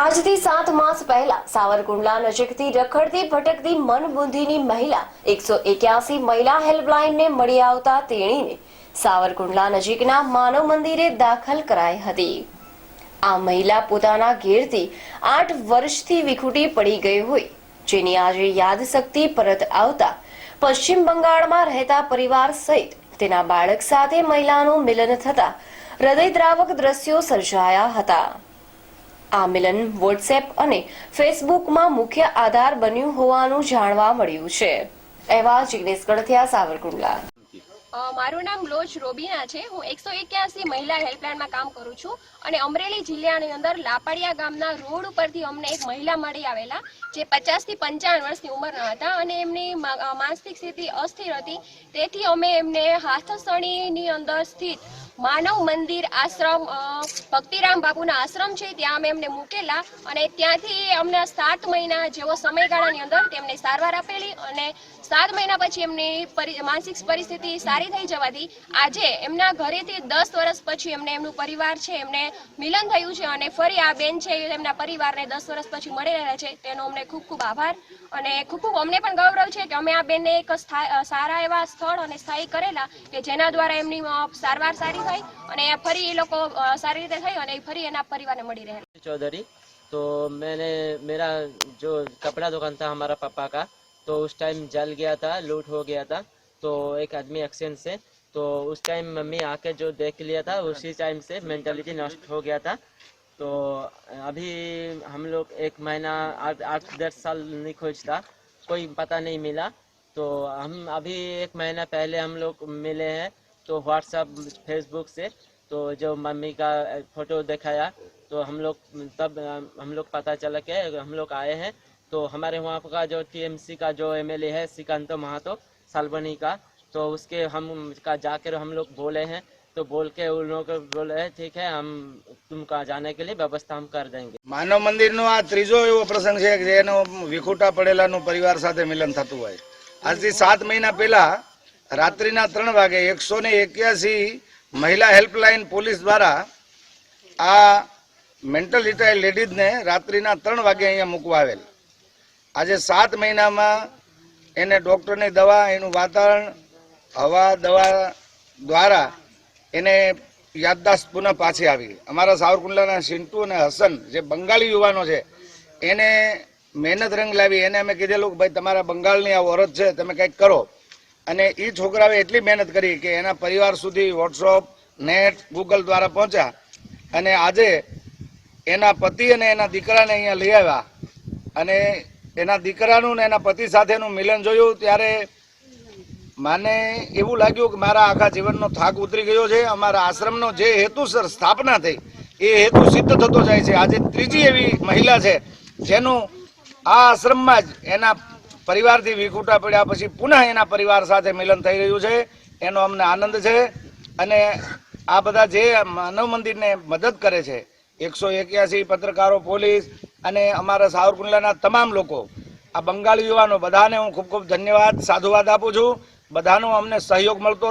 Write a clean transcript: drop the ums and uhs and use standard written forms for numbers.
આજથી 7 માસ પહેલા સાવરકુંડલા નજીકથી રખડતી ભટકતી મનબુંધીની મહિલા 181 મહિલા હેલ્પલાઇનને મળી આવતા તેણીને સાવરકુંડલા નજીકના માનવ મંદિરે દાખલ કરાઈ હતી। આ મહિલા પોતાના ઘેરથી 8 વર્ષથી વિખૂટી પડી ગઈ હોય, જેની આજે યાદશક્તિ પરત આવતા પશ્ચિમ બંગાળમાં રહેતા પરિવાર સહિત તેના બાળક સાથે મહિલાનું મિલન થતા હૃદયદ્રાવક દ્રશ્યો સર્જાયા હતા। આ મિલન વોટ્સએપ અને ફેસબુકમાં મુખ્ય આધાર બન્યું હોવાનું જાણવા મળ્યું છે। એવા જિગ્નેશ ગણથિયા, સાવરકુંડલા। મારું નામ લોજ રોબીના છે। હું 181 મહિલા હેલ્પલાઇનમાં કામ કરું છું અને અમરેલી જિલ્લાની અંદર લાપાડિયા ગામના રોડ ઉપરથી અમને એક મહિલા મળી આવેલા, જે 50 થી 55 વર્ષની ઉંમરના હતા અને એમની માનસિક સ્થિતિ અસ્થિર હતી। તેથી અમે એમને હાથસણીની અંદર સ્થિત માનવ મંદિર આશ્રમ, ભક્તિરામ બાપુના આશ્રમ છે, ત્યાં અમે એમને મૂકેલા અને ત્યાંથી અમને 7 મહિના જેવો સમયગાળાની અંદર તેમને સારવાર આપેલી અને 7 મહિના પછી એમની માનસિક પરિસ્થિતિ સારી થઈ જવાથી આજે એમના ઘરેથી 10 વર્ષ પછી એમનું પરિવાર છે એમને મિલન થયું છે અને ફરી આ બેન છે એમના પરિવારને 10 વર્ષ પછી મળી રહ્યા છે। તેનો અમને ખૂબ ખૂબ આભાર અને ખૂબ અમને પણ ગૌરવ છે કે અમે આ બેનને એક સારા એવા સ્થળ અને સ્થાયી કરેલા કે જેના દ્વારા એમની સારવાર સારી થઈ અને ફરી એ લોકો સારી રીતે થઈ અને ફરી એના પરિવારને મળી રહ્યા। चौधरी, तो मेरा जो कपड़ा दुकान था हमारा पापा का, तो उस टाइम जल गया था, लूट हो गया था। तो एक आदमी एक्सीडेंट से, तो उस टाइम मम्मी आके जो देख लिया था, उसी टाइम से मेंटलिटी नष्ट हो गया था। तो अभी हम लोग 1 महीना 8-10 साल नहीं खोजता, कोई पता नहीं मिला। तो हम अभी 1 महीना पहले हम लोग मिले हैं, तो व्हाट्सएप फेसबुक से तो जो मम्मी का फोटो दिखाया, तो हम लोग पता चला कि हम लोग आए हैं। तो हमारे वहाँ का जो टीएमसी का जो एमएलए है श्रीकांत महातो सालबनी का, तो उसके हम का जाकर हम लोग बोले हैं। तो बोल के उन लोग बोले हैं ठीक है, हम तुमका जाने के लिए व्यवस्था हम कर देंगे। માનવ મંદિરનો આ ત્રીજો એવો પ્રસંગ છે કે જેનો વિખૂટા પડેલાનું પરિવાર સાથે મિલન થતું હોય। આજથી 7 મહિના પહેલા રાત્રિના 3 વાગે 181 મહિલા હેલ્પલાઇન પોલીસ દ્વારા આ મેન્ટલ રિટાયર્ડ લેડીઝને રાત્રિના 3 વાગે અહીંયા મૂકવા આવેલ। આજે 7 મહિનામાં એને ડૉક્ટરની દવા, એનું વાતાવરણ, હવા, દવા દ્વારા એને યાદદાસ્ત પુનઃ પાછી આવી। અમારા સાવરકુંડલાના સિન્ટુ અને હસન જે બંગાળી યુવાનો છે એને મહેનત રંગ લાવી। એને અમે કીધેલું કે ભાઈ તમારા બંગાળની આ ઓરત છે, તમે કંઈક કરો। અને એ છોકરાએ એટલી મહેનત કરી કે એના પરિવાર સુધી વોટ્સઅપ, નેટ, ગૂગલ દ્વારા પહોંચ્યા અને આજે એના પતિ અને એના દીકરાને અહીંયા લઈ આવ્યા અને એના દીકરાનું ને એના પતિ સાથેનું મિલન જોયું ત્યારે મને એવું લાગ્યું કે મારા આખા જીવનનો થાક ઉતરી ગયો છે। અમારા આશ્રમનો જે હેતુસર સ્થાપના થઈ એ હેતુ સિદ્ધ થતો જાય છે। આજે ત્રીજી એવી મહિલા છે જેનું આ આશ્રમમાં જ એના પરિવારથી વિખૂટા પડ્યા પછી પુનઃ એના પરિવાર સાથે મિલન થઈ રહ્યું છે, એનો અમને આનંદ છે। અને આ બધા જે માનવ મંદિરને મદદ કરે છે, 181 પત્રકારો, પોલીસ અને અમારા સાવરકુંડલાના તમામ લોકો, આ બંગાળી યુવાનો, બધાને હું ખૂબ ખૂબ ધન્યવાદ, સાધુવાદ આપું છું। બધાનો અમને સહયોગ મળતો